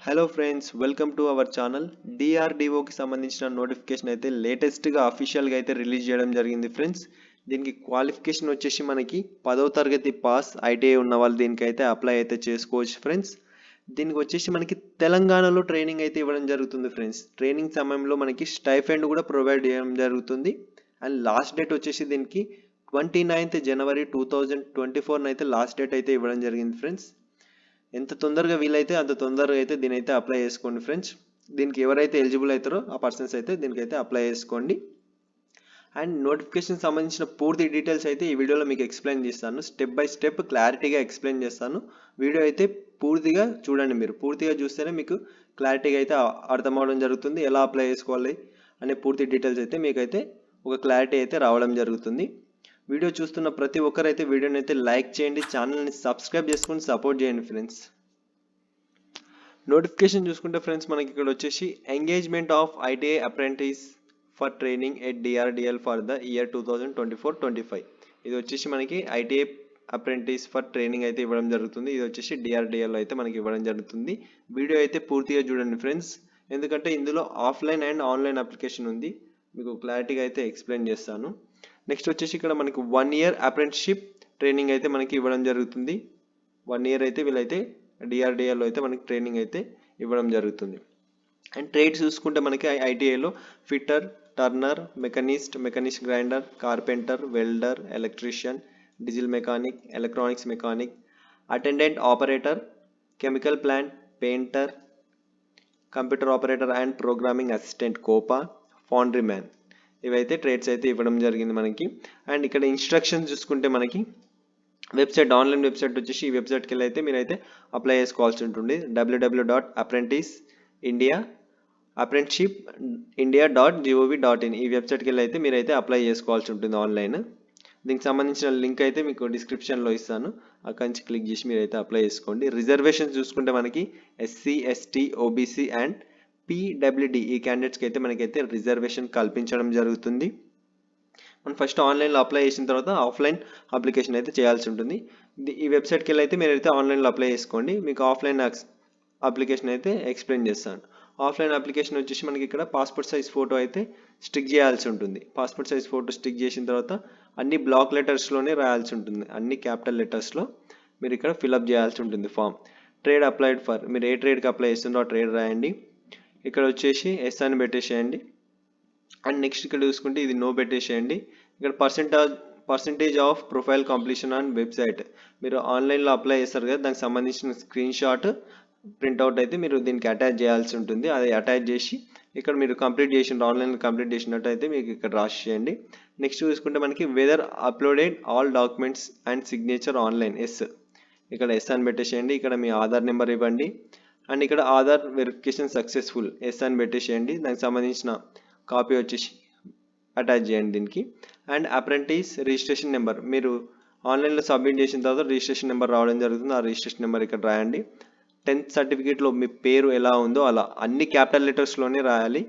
Hello friends, welcome to our channel. డిఆర్డిఓకి సంబంధించిన notification అయితే లేటెస్ట్గా అఫీషియల్గా అయితే రిలీజ్ చేయడం జరిగింది ఫ్రెండ్స్. దీనికి క్వాలిఫికేషన్ వచ్చేసి మనకి 10వ తరగతి పాస్ ఐటీఐ ఉన్న వాళ్ళు దీనికైతే అప్లై అయితే చేసుకోవచ్చు ఫ్రెండ్స్. దీనికి వచ్చేసి మనకి తెలంగాణలో ట్రైనింగ్ అయితే ఇవ్వడం జరుగుతుంది ఫ్రెండ్స్. ట్రైనింగ్ సమయంలో మనకి స్టైఫండ్ కూడా ప్రొవైడ్ చేయడం జరుగుతుంది. అండ్ లాస్ట్ డేట్ వచ్చేసి దీనికి 29th January 2024 అయితే లాస్ట్ డేట్ అయితే ఇవ్వడం జరిగింది ఫ్రెండ్స్. ఎంత తొందరగా వీలైతే అంత తొందరగా అయితే దీనైతే అప్లై చేసుకోండి ఫ్రెండ్స్. దీనికి ఎవరైతే ఎలిజిబుల్ అవుతారో ఆ పర్సన్స్ అయితే దీనికైతే అప్లై చేసుకోండి. అండ్ నోటిఫికేషన్ సంబంధించిన పూర్తి డీటెయిల్స్ అయితే ఈ వీడియోలో మీకు ఎక్స్ప్లెయిన్ చేస్తాను. స్టెప్ బై స్టెప్ క్లారిటీగా ఎక్స్ప్లెయిన్ చేస్తాను. వీడియో అయితే పూర్తిగా చూడండి. మీరు పూర్తిగా చూస్తేనే మీకు క్లారిటీగా అయితే అర్థం అవడం జరుగుతుంది. ఎలా అప్లై చేసుకోవాలి అనే పూర్తి డీటెయిల్స్ అయితే మీకైతే ఒక క్లారిటీ అయితే రావడం జరుగుతుంది. వీడియో చూస్తున్న ప్రతి ఒక్కరైతే వీడియోని అయితే లైక్ చేయండి, ఛానల్ని సబ్స్క్రైబ్ చేసుకొని సపోర్ట్ చేయండి ఫ్రెండ్స్. నోటిఫికేషన్ చూసుకుంటే ఫ్రెండ్స్ మనకి ఇక్కడ వచ్చేసి engagement of ITI apprentice for training at DRDL for the year 2024-25. ఇది వచ్చేసి మనకి ఐటీఐ అప్రెంటిస్ ఫర్ ట్రైనింగ్ అయితే ఇవ్వడం జరుగుతుంది. ఇది వచ్చేసి డిఆర్డిఎల్ అయితే మనకి ఇవ్వడం జరుగుతుంది. వీడియో అయితే పూర్తిగా చూడండి ఫ్రెండ్స్, ఎందుకంటే ఇందులో ఆఫ్లైన్ అండ్ ఆన్లైన్ అప్లికేషన్ ఉంది. మీకు క్లారిటీగా అయితే ఎక్స్ప్లెయిన్ చేస్తాను. నెక్స్ట్ వచ్చేసి ఇక్కడ మనకి 1 year అప్రెంటిస్షిప్ ట్రైనింగ్ అయితే మనకి ఇవ్వడం జరుగుతుంది. 1 year అయితే వీళ్ళైతే డిఆర్డిఏలో అయితే మనకి ట్రైనింగ్ అయితే ఇవ్వడం జరుగుతుంది. అండ్ ట్రేడ్స్ చూసుకుంటే మనకి ఐటీఐలో fitter, turner, machinist grinder, carpenter, welder, electrician, diesel mechanic, electronics mechanic, attendant operator, chemical plant, painter, computer operator and programming assistant, COPA, foundry man, ఇవైతే ట్రేడ్స్ అయితే ఇవ్వడం జరిగింది మనకి. అండ్ ఇక్కడ ఇన్స్ట్రక్షన్స్ చూసుకుంటే మనకి వెబ్సైట్, ఆన్లైన్ వెబ్సైట్ వచ్చేసి ఈ వెబ్సైట్కి వెళ్ళి అయితే మీరైతే అప్లై చేసుకోవాల్సి ఉంటుంది. www.apprenticeshipindia.gov.in ఈ వెబ్సైట్కి వెళ్ళి అయితే మీరైతే అప్లై చేసుకోవాల్సి ఉంటుంది ఆన్లైన్. దీనికి సంబంధించిన లింక్ అయితే మీకు డిస్క్రిప్షన్లో ఇస్తాను, అక్కడి నుంచి క్లిక్ చేసి మీరైతే అప్లై చేసుకోండి. రిజర్వేషన్స్ చూసుకుంటే మనకి SC, ST, OBC and PWD ఈ క్యాండిడేట్స్కి అయితే మనకైతే రిజర్వేషన్ కల్పించడం జరుగుతుంది. మనం ఫస్ట్ ఆన్లైన్లో అప్లై చేసిన తర్వాత ఆఫ్లైన్ అప్లికేషన్ అయితే చేయాల్సి ఉంటుంది. ఈ వెబ్సైట్కి వెళ్ళి అయితే మీరైతే ఆన్లైన్లో అప్లై చేసుకోండి. మీకు ఆఫ్లైన్ అప్లికేషన్ అయితే ఎక్స్ప్లెయిన్ చేస్తాను. ఆఫ్లైన్ అప్లికేషన్ వచ్చేసి మనకి ఇక్కడ పాస్పోర్ట్ సైజ్ ఫోటో అయితే స్టిక్ చేయాల్సి ఉంటుంది. పాస్పోర్ట్ సైజ్ ఫోటో స్టిక్ చేసిన తర్వాత అన్ని బ్లాక్ లెటర్స్లోనే రాయాల్సి ఉంటుంది. అన్ని క్యాపిటల్ లెటర్స్లో మీరు ఇక్కడ ఫిల్అప్ చేయాల్సి ఉంటుంది ఫామ్. ట్రేడ్ అప్లైడ్ ఫర్, మీరు ఏ ట్రేడ్కి అప్లై చేస్తుందో ఆ ట్రేడ్ రాయండి. ఇక్కడ వచ్చేసి ఎస్ అని పెట్టేసేయండి. అండ్ నెక్స్ట్ ఇక్కడ చూసుకుంటే ఇది నో పెట్టేసేయండి. ఇక్కడ percentage of profile completion on website, మీరు ఆన్లైన్లో అప్లై చేస్తారు కదా, దానికి సంబంధించిన స్క్రీన్ షాట్ ప్రింట్అవుట్ అయితే మీరు దీనికి అటాచ్ చేయాల్సి ఉంటుంది. అది అటాచ్ చేసి ఇక్కడ మీరు ఆన్లైన్లో కంప్లీట్ చేసినట్టు అయితే మీకు ఇక్కడ రాసి చేయండి. నెక్స్ట్ చూసుకుంటే మనకి whether uploaded all documents and signature online, yes, ఇక్కడ ఎస్ అని పెట్టేసేయండి. ఇక్కడ మీ ఆధార్ నెంబర్ ఇవ్వండి. అండ్ ఇక్కడ ఆధార్ వెరిఫికేషన్ సక్సెస్ఫుల్, ఎస్ అని పెట్టేసేయండి. దానికి సంబంధించిన కాపీ వచ్చేసి అటాచ్ చేయండి దీనికి. అండ్ అప్రెంటిస్ రిజిస్ట్రేషన్ నెంబర్, మీరు ఆన్లైన్లో సబ్మిట్ చేసిన తర్వాత రిజిస్ట్రేషన్ నెంబర్ రావడం జరుగుతుంది. ఆ రిజిస్ట్రేషన్ నెంబర్ ఇక్కడ రాయండి. 10th సర్టిఫికేట్లో మీ పేరు ఎలా ఉందో అలా అన్ని క్యాపిటల్ లెటర్స్లోనే రాయాలి.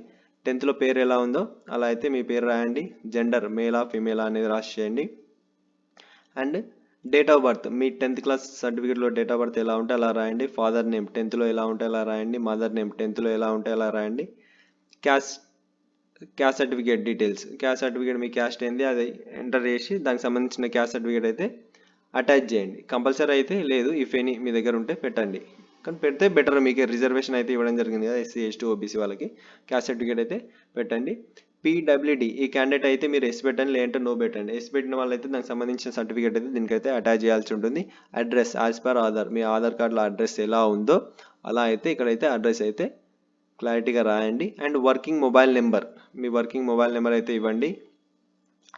10thలో పేరు ఎలా ఉందో అలా అయితే మీ పేరు రాయండి. జెండర్ మేలా ఫీమేలా అనేది రాసి చేయండి. And date of birth, me 10th class సర్టిఫికేట్లో డేట్ ఆఫ్ బర్త్ ఎలా ఉంటే అలా రాయండి. ఫాదర్ నేమ్ 10thలో ఎలా ఉంటే అలా రాయండి. మదర్ నేమ్ 10thలో ఎలా ఉంటే అలా రాయండి. Caste certificate details, caste certificate మీ క్యాస్ట్ ఏంది అది ఎంటర్ చేసి దానికి సంబంధించిన క్యాస్ట్ సర్టిఫికేట్ అయితే అటాచ్ చేయండి. కంపల్సరీ అయితే లేదు, ఇఫ్ ఎనీ మీ దగ్గర ఉంటే పెట్టండి, కానీ పెడితే బెటర్. మీకు రిజర్వేషన్ అయితే ఇవ్వడం జరిగింది కదా ఎస్సీ, ఎస్టీ, ఓబీసీ వాళ్ళకి, క్యాస్ట్ సర్టిఫికేట్ అయితే పెట్టండి. పీడబ్ల్యూడి ఈ క్యాండిడేట్ అయితే మీరు ఎస్ పెట్టండి, లేదంటే నో పెట్టండి. ఎస్ పెట్టిన వాళ్ళైతే దానికి సంబంధించిన సర్టిఫికేట్ అయితే దీనికైతే అటాచ్ చేయాల్సి ఉంటుంది. అడ్రస్ యాజ్ పర్ ఆధార్, మీ ఆధార్ కార్డులో అడ్రస్ ఎలా ఉందో అలా అయితే ఇక్కడైతే అడ్రస్ అయితే క్లారిటీగా రాయండి. And working mobile number, me working mobile number అయితే ఇవ్వండి.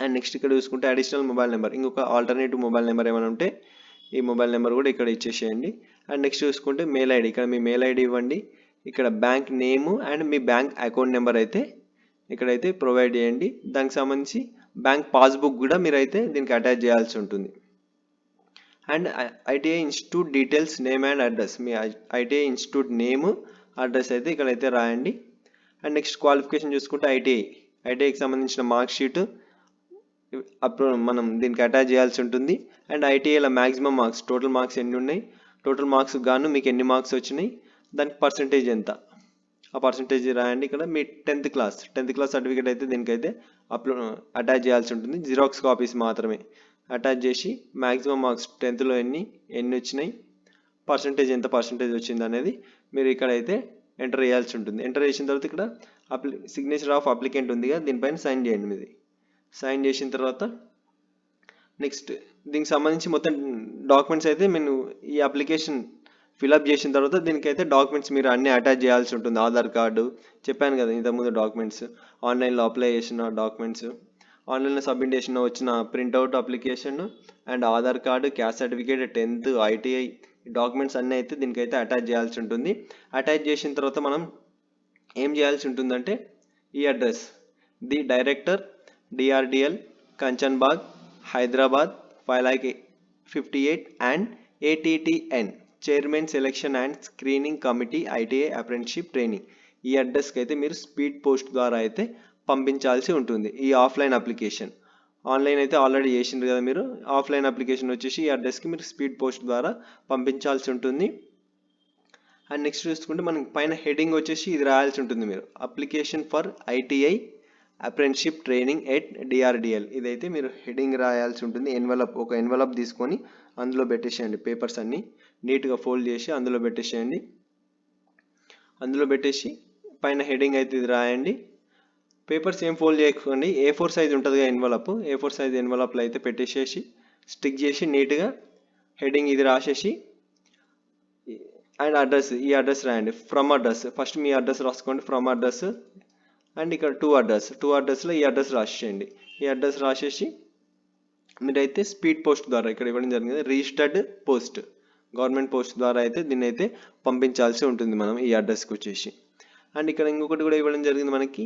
అండ్ నెక్స్ట్ ఇక్కడ చూసుకుంటే అడిషనల్ మొబైల్ నెంబర్, ఇంకొక ఆల్టర్నేటివ్ మొబైల్ నెంబర్ ఏమైనా ఉంటే ఈ మొబైల్ నెంబర్ కూడా ఇక్కడ ఇచ్చేసేయండి. అండ్ నెక్స్ట్ చూసుకుంటే మెయిల్ ఐడి, ఇక్కడ మీ మెయిల్ ఐడి ఇవ్వండి. ఇక్కడ bank name and me bank account number అయితే ఇక్కడైతే ప్రొవైడ్ చేయండి. దానికి సంబంధించి బ్యాంక్ పాస్బుక్ కూడా మీరైతే దీనికి అటాచ్ చేయాల్సి ఉంటుంది. And ITI institute details, name and address, me ITI institute name address అయితే ఇక్కడైతే రాయండి. అండ్ నెక్స్ట్ క్వాలిఫికేషన్ చూసుకుంటే ఐటీఐకి సంబంధించిన మార్క్ షీట్ అప్పుడు మనం దీనికి అటాచ్ చేయాల్సి ఉంటుంది. అండ్ ఐటీఐలో మ్యాక్సిమం మార్క్స్, టోటల్ మార్క్స్ ఎన్ని ఉన్నాయి, టోటల్ మార్క్స్ గాను మీకు ఎన్ని మార్క్స్ వచ్చినాయి, దానికి పర్సంటేజ్ ఎంత ఆ పర్సంటేజ్ రాయండి. ఇక్కడ మీ 10th క్లాస్ సర్టిఫికేట్ అయితే దీనికైతే అటాచ్ చేయాల్సి ఉంటుంది. జిరాక్స్ కాపీస్ మాత్రమే అటాచ్ చేసి మ్యాక్సిమం మార్క్స్ 10thలో ఎన్ని వచ్చినాయి, ఎంత పర్సంటేజ్ వచ్చింది అనేది మీరు ఇక్కడైతే ఎంటర్ చేయాల్సి ఉంటుంది. ఎంటర్ చేసిన తర్వాత ఇక్కడ సిగ్నేచర్ ఆఫ్ అప్లికెంట్ ఉంది కదా, దీనిపైన సైన్ చేయండి. మీది సైన్ చేసిన తర్వాత నెక్స్ట్ దీనికి సంబంధించి మొత్తం డాక్యుమెంట్స్ అయితే నేను ఈ అప్లికేషన్ ఫిలప్ చేసిన తర్వాత దీనికైతే డాక్యుమెంట్స్ మీరు అన్నీ అటాచ్ చేయాల్సి ఉంటుంది. ఆధార్ కార్డు చెప్పాను కదా ఇంతకుముందు, డాక్యుమెంట్స్ ఆన్లైన్లో అప్లై చేసిన డాక్యుమెంట్స్, ఆన్లైన్లో సబ్మిట్ చేసిన వచ్చిన printout application and Aadhaar card, caste certificate, 10th, ITI documents అన్నీ అయితే దీనికైతే అటాచ్ చేయాల్సి ఉంటుంది. అటాచ్ చేసిన తర్వాత మనం ఏం చేయాల్సి ఉంటుందంటే ఈ address the director DRDL Kanchanbagh Hyderabad 5,58 and ATTN chairman selection and screening committee ITI apprenticeship training, ఈ అడ్రస్కి అయితే మీరు స్పీడ్ పోస్ట్ ద్వారా అయితే పంపించాల్సి ఉంటుంది. ఈ ఆఫ్లైన్ అప్లికేషన్ ఆన్లైన్ అయితే ఆల్రెడీ చేసిండ్రు కదా మీరు, ఆఫ్లైన్ అప్లికేషన్ వచ్చేసి ఈ అడ్రస్కి మీరు స్పీడ్ పోస్ట్ ద్వారా పంపించాల్సి ఉంటుంది. అండ్ నెక్స్ట్ చూసుకుంటే మనకి పైన హెడింగ్ వచ్చేసి ఇది రాయాల్సి ఉంటుంది. మీరు application for ITI apprenticeship training at DRDL, ఇదైతే మీరు హెడింగ్ రాయాల్సి ఉంటుంది. ఒక ఎన్వలప్ తీసుకొని అందులో పెట్టేసేయండి. పేపర్స్ అన్నీ నీట్గా ఫోల్డ్ చేసి అందులో పెట్టేసేయండి. అందులో పెట్టేసి పైన హెడింగ్ అయితే ఇది రాయండి. పేపర్స్ ఏం ఫోల్డ్ చేయకండి, A4 సైజ్ ఉంటుంది కదా ఎన్వలప్, A4 సైజ్ ఎన్వలప్లో అయితే పెట్టేసేసి స్టిక్ చేసి నీట్గా హెడింగ్ ఇది రాసేసి అండ్ అడ్రస్, ఈ అడ్రస్ రాయండి. From address first me address రాసుకోండి, ఫ్రమ్ అడ్రస్ అండ్ ఇక్కడ టూ అడ్రస్లో ఈ అడ్రస్ రాసేయండి. ఈ అడ్రస్ రాసేసి మీరైతే స్పీడ్ పోస్ట్ ద్వారా ఇక్కడ ఇవ్వడం జరిగింది, రిజిస్టర్డ్ పోస్ట్ గవర్నమెంట్ పోస్ట్ ద్వారా అయితే దీన్ని అయితే పంపించాల్సి ఉంటుంది మనం ఈ అడ్రస్కి వచ్చేసి. అండ్ ఇక్కడ ఇంకొకటి కూడా ఇవ్వడం జరిగింది మనకి,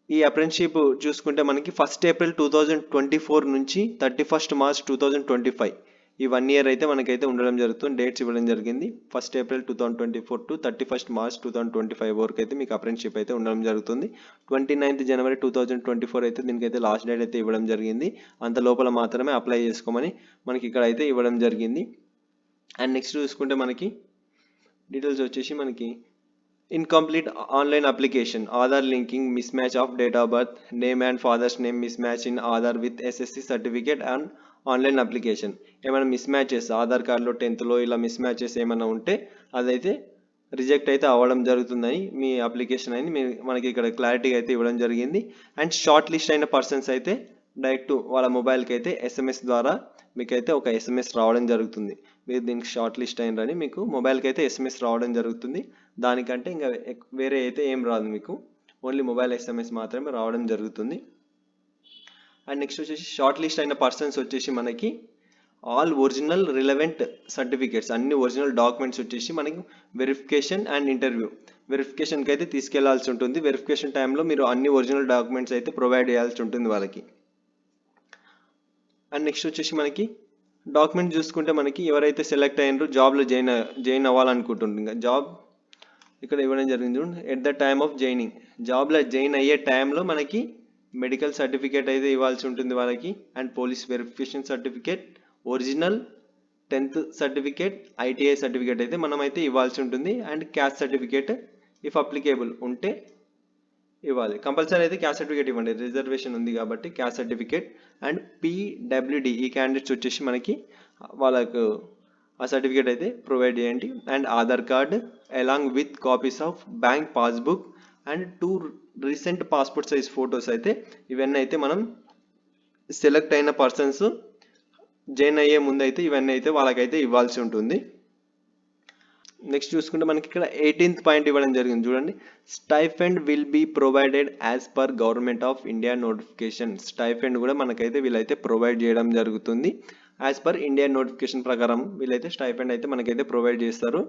ఈ అప్రెంటిస్షిప్ చూసుకుంటే మనకి 1st April 2024 నుంచి 31st March 2025 ఈ 1 year అయితే మనకైతే ఉండడం జరుగుతుంది. డేట్స్ ఇవ్వడం జరిగింది. 1st April 2024 to 31st March 2025 వరకు అయితే మీకు అప్రెంటిస్షిప్ అయితే ఉండడం జరుగుతుంది. 29th January 2024 అయితే దీనికైతే లాస్ట్ డేట్ అయితే ఇవ్వడం జరిగింది. అంత లోపల మాత్రమే అప్లై చేసుకోమని మనకి ఇక్కడ అయితే ఇవ్వడం జరిగింది. అండ్ నెక్స్ట్ చూసుకుంటే మనకి డీటెయిల్స్ వచ్చేసి మనకి incomplete online application, Aadhaar linking, miss match of date of birth, name and father's name miss match in Aadhaar with SSC certificate and online application. ఏమైనా మిస్ మ్యాచెస్ ఆధార్ కార్డులో 10thలో ఇలా మిస్ మ్యాచెస్ ఏమైనా ఉంటే అదైతే రిజెక్ట్ అయితే అవ్వడం జరుగుతుందని మీ అప్లికేషన్ అని మనకి ఇక్కడ క్లారిటీగా అయితే ఇవ్వడం జరిగింది. అండ్ షార్ట్ లిస్ట్ అయిన పర్సన్స్ అయితే డైరెక్ట్ వాళ్ళ మొబైల్కి అయితే SMS ద్వారా మీకైతే ఒక SMS రావడం జరుగుతుంది. మీరు దీనికి షార్ట్ లిస్ట్ అయినరని మీకు మొబైల్కి అయితే SMS రావడం జరుగుతుంది. దానికంటే ఇంకా వేరే అయితే ఏం రాదు, మీకు ఓన్లీ మొబైల్ SMS మాత్రమే రావడం జరుగుతుంది. అండ్ నెక్స్ట్ వచ్చేసి షార్ట్ లిస్ట్ అయిన పర్సన్స్ వచ్చేసి మనకి ఆల్ ఒరిజినల్ రిలవెంట్ సర్టిఫికేట్స్, అన్ని ఒరిజినల్ డాక్యుమెంట్స్ వచ్చేసి మనకి వెరిఫికేషన్ అండ్ ఇంటర్వ్యూ వెరిఫికేషన్కి అయితే తీసుకెళ్లాల్సి ఉంటుంది. వెరిఫికేషన్ టైంలో మీరు అన్ని ఒరిజినల్ డాక్యుమెంట్స్ అయితే ప్రొవైడ్ చేయాల్సి ఉంటుంది వాళ్ళకి. అండ్ నెక్స్ట్ వచ్చేసి మనకి డాక్యుమెంట్ చూసుకుంటే మనకి ఎవరైతే సెలెక్ట్ అయినారో జాబ్లో జాయిన్ అవ్వాలనుకుంటుంటారు, జాబ్ ఇక్కడ ఇవ్వడం జరిగింది. At the time of joining, జాబ్లో జాయిన్ అయ్యే టైంలో మనకి మెడికల్ సర్టిఫికేట్ అయితే ఇవ్వాల్సి ఉంటుంది వాళ్ళకి. And police verification certificate, original 10th certificate, ITI certificate అయితే మనం అయితే ఇవ్వాల్సి ఉంటుంది. And caste certificate if applicable ఉంటే ఇవ్వాలి, కంపల్సరీ అయితే క్యాస్ట్ సర్టిఫికేట్ ఇవ్వండి, రిజర్వేషన్ ఉంది కాబట్టి క్యాస్ట్ సర్టిఫికేట్. అండ్ PWD ఈ క్యాండిడేట్స్ వచ్చేసి మనకి వాళ్ళకు ఆ సర్టిఫికేట్ అయితే ప్రొవైడ్ చేయండి. And Aadhaar card along with copies of bank passbook and 2 recent passport size photos అయితే ఇవన్నీ అయితే మనం సెలెక్ట్ అయిన పర్సన్స్ జాయిన్ అయ్యే ముందు అయితే ఇవన్నీ అయితే వాళ్ళకైతే ఇవ్వాల్సి ఉంటుంది. నెక్స్ట్ చూసుకుంటే మనకి ఇక్కడ 18th పాయింట్ ఇవ్వడం జరిగింది చూడండి, stipend will be provided as per government of India notification. Stipend కూడా మనకైతే వీళ్ళైతే ప్రొవైడ్ చేయడం జరుగుతుంది. యాజ్ పర్ ఇండియా నోటిఫికేషన్ ప్రకారం వీళ్ళైతే స్టైఫండ్ అయితే మనకైతే ప్రొవైడ్ చేస్తారు.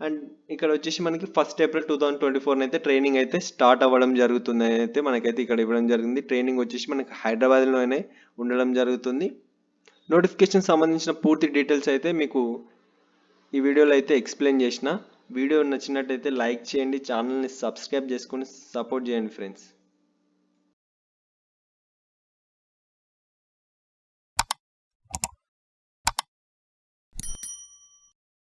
అండ్ ఇక్కడ వచ్చేసి మనకి 1st April 2024 అయితే ట్రైనింగ్ అయితే స్టార్ట్ అవ్వడం జరుగుతుంది అయితే మనకైతే ఇక్కడ ఇవ్వడం జరిగింది. ట్రైనింగ్ వచ్చేసి మనకి హైదరాబాద్లోనే ఉండడం జరుగుతుంది. నోటిఫికేషన్ సంబంధించిన పూర్తి డీటెయిల్స్ అయితే మీకు ఈ వీడియోలో అయితే ఎక్స్ప్లెయిన్ చేసిన. వీడియో నచ్చినట్టయితే లైక్ చేయండి, ఛానల్ని సబ్స్క్రైబ్ చేసుకొని సపోర్ట్ చేయండి ఫ్రెండ్స్.